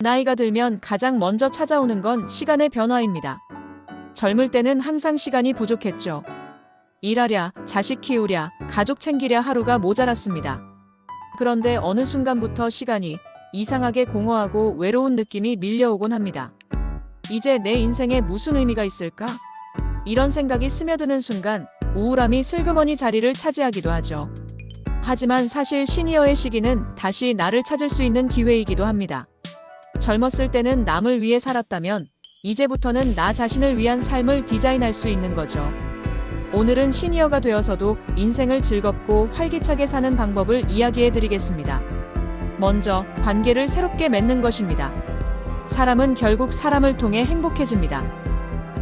나이가 들면 가장 먼저 찾아오는 건 시간의 변화입니다. 젊을 때는 항상 시간이 부족했죠. 일하랴, 자식 키우랴, 가족 챙기랴 하루가 모자랐습니다. 그런데 어느 순간부터 시간이 이상하게 공허하고 외로운 느낌이 밀려오곤 합니다. 이제 내 인생에 무슨 의미가 있을까? 이런 생각이 스며드는 순간 우울함이 슬그머니 자리를 차지하기도 하죠. 하지만 사실 시니어의 시기는 다시 나를 찾을 수 있는 기회이기도 합니다. 젊었을 때는 남을 위해 살았다면 이제부터는 나 자신을 위한 삶을 디자인할 수 있는 거죠. 오늘은 시니어가 되어서도 인생을 즐겁고 활기차게 사는 방법을 이야기해 드리겠습니다. 먼저 관계를 새롭게 맺는 것입니다. 사람은 결국 사람을 통해 행복해집니다.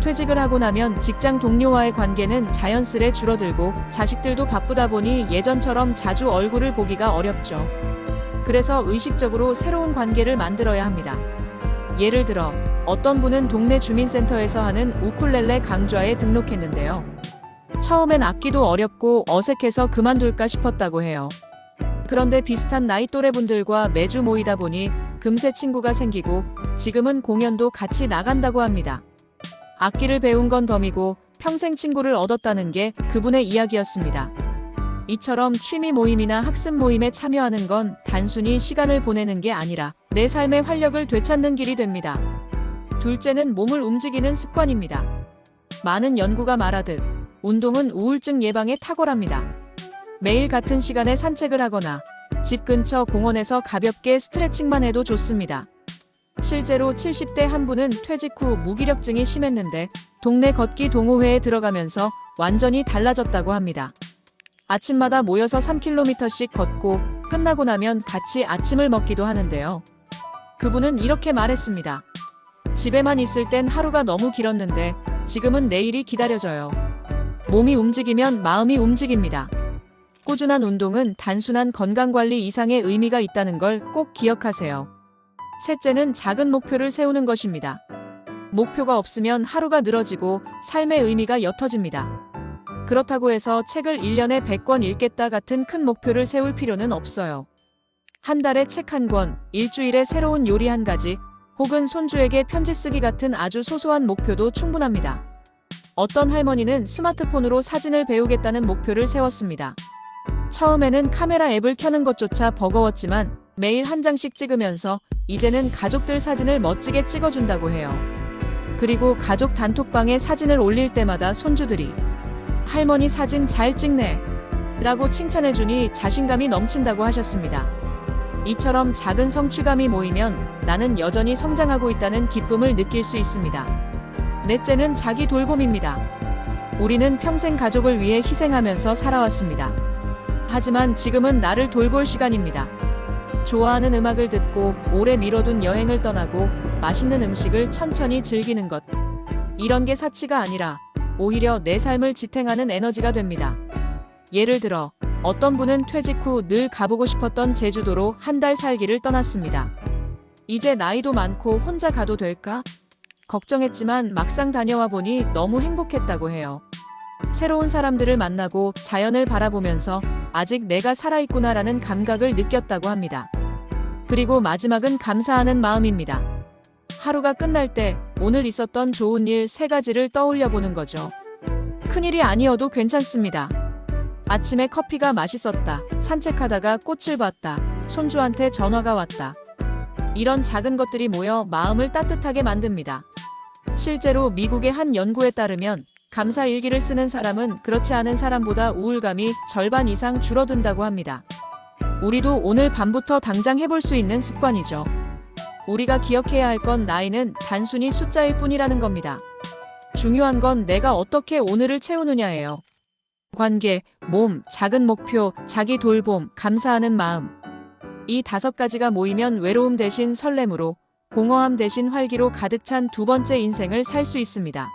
퇴직을 하고 나면 직장 동료와의 관계는 자연스레 줄어들고 자식들도 바쁘다 보니 예전처럼 자주 얼굴을 보기가 어렵죠. 그래서 의식적으로 새로운 관계를 만들어야 합니다. 예를 들어 어떤 분은 동네 주민센터에서 하는 우쿨렐레 강좌에 등록했는데요. 처음엔 악기도 어렵고 어색해서 그만둘까 싶었다고 해요. 그런데 비슷한 나이 또래 분들과 매주 모이다 보니 금세 친구가 생기고 지금은 공연도 같이 나간다고 합니다. 악기를 배운 건 덤이고 평생 친구를 얻었다는 게 그분의 이야기였습니다. 이처럼 취미 모임이나 학습 모임에 참여하는 건 단순히 시간을 보내는 게 아니라 내 삶의 활력을 되찾는 길이 됩니다. 둘째는 몸을 움직이는 습관입니다. 많은 연구가 말하듯 운동은 우울증 예방에 탁월합니다. 매일 같은 시간에 산책을 하거나 집 근처 공원에서 가볍게 스트레칭만 해도 좋습니다. 실제로 70대 한 분은 퇴직 후 무기력증이 심했는데 동네 걷기 동호회에 들어가면서 완전히 달라졌다고 합니다. 아침마다 모여서 3km씩 걷고 끝나고 나면 같이 아침을 먹기도 하는데요. 그분은 이렇게 말했습니다. 집에만 있을 땐 하루가 너무 길었는데 지금은 내일이 기다려져요. 몸이 움직이면 마음이 움직입니다. 꾸준한 운동은 단순한 건강관리 이상의 의미가 있다는 걸 꼭 기억하세요. 셋째는 작은 목표를 세우는 것입니다. 목표가 없으면 하루가 늘어지고 삶의 의미가 옅어집니다. 그렇다고 해서 책을 1년에 100권 읽겠다 같은 큰 목표를 세울 필요는 없어요. 한 달에 책 한 권, 일주일에 새로운 요리 한 가지, 혹은 손주에게 편지 쓰기 같은 아주 소소한 목표도 충분합니다. 어떤 할머니는 스마트폰으로 사진을 배우겠다는 목표를 세웠습니다. 처음에는 카메라 앱을 켜는 것조차 버거웠지만 매일 한 장씩 찍으면서 이제는 가족들 사진을 멋지게 찍어준다고 해요. 그리고 가족 단톡방에 사진을 올릴 때마다 손주들이 할머니 사진 잘 찍네 라고 칭찬해주니 자신감이 넘친다고 하셨습니다. 이처럼 작은 성취감이 모이면 나는 여전히 성장하고 있다는 기쁨을 느낄 수 있습니다. 넷째는 자기 돌봄입니다. 우리는 평생 가족을 위해 희생하면서 살아왔습니다. 하지만 지금은 나를 돌볼 시간입니다. 좋아하는 음악을 듣고 오래 미뤄둔 여행을 떠나고 맛있는 음식을 천천히 즐기는 것. 이런 게 사치가 아니라 오히려 내 삶을 지탱하는 에너지가 됩니다. 예를 들어 어떤 분은 퇴직 후 늘 가보고 싶었던 제주도로 한 달 살기를 떠났습니다. 이제 나이도 많고 혼자 가도 될까? 걱정했지만 막상 다녀와 보니 너무 행복했다고 해요. 새로운 사람들을 만나고 자연을 바라보면서 아직 내가 살아있구나라는 감각을 느꼈다고 합니다. 그리고 마지막은 감사하는 마음입니다. 하루가 끝날 때 오늘 있었던 좋은 일 3가지를 떠올려 보는 거죠. 큰일이 아니어도 괜찮습니다. 아침에 커피가 맛있었다. 산책하다가 꽃을 봤다. 손주한테 전화가 왔다. 이런 작은 것들이 모여 마음을 따뜻하게 만듭니다. 실제로 미국의 한 연구에 따르면 감사 일기를 쓰는 사람은 그렇지 않은 사람보다 우울감이 절반 이상 줄어든다고 합니다. 우리도 오늘 밤부터 당장 해볼 수 있는 습관이죠. 우리가 기억해야 할 건 나이는 단순히 숫자일 뿐이라는 겁니다. 중요한 건 내가 어떻게 오늘을 채우느냐예요. 관계, 몸, 작은 목표, 자기 돌봄, 감사하는 마음. 이 5가지가 모이면 외로움 대신 설렘으로, 공허함 대신 활기로 가득 찬 두 번째 인생을 살 수 있습니다.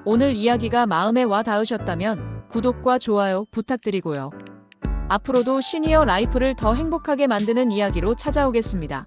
오늘 이야기가 마음에 와 닿으셨다면 구독과 좋아요 부탁드리고요. 앞으로도 시니어 라이프를 더 행복하게 만드는 이야기로 찾아오겠습니다.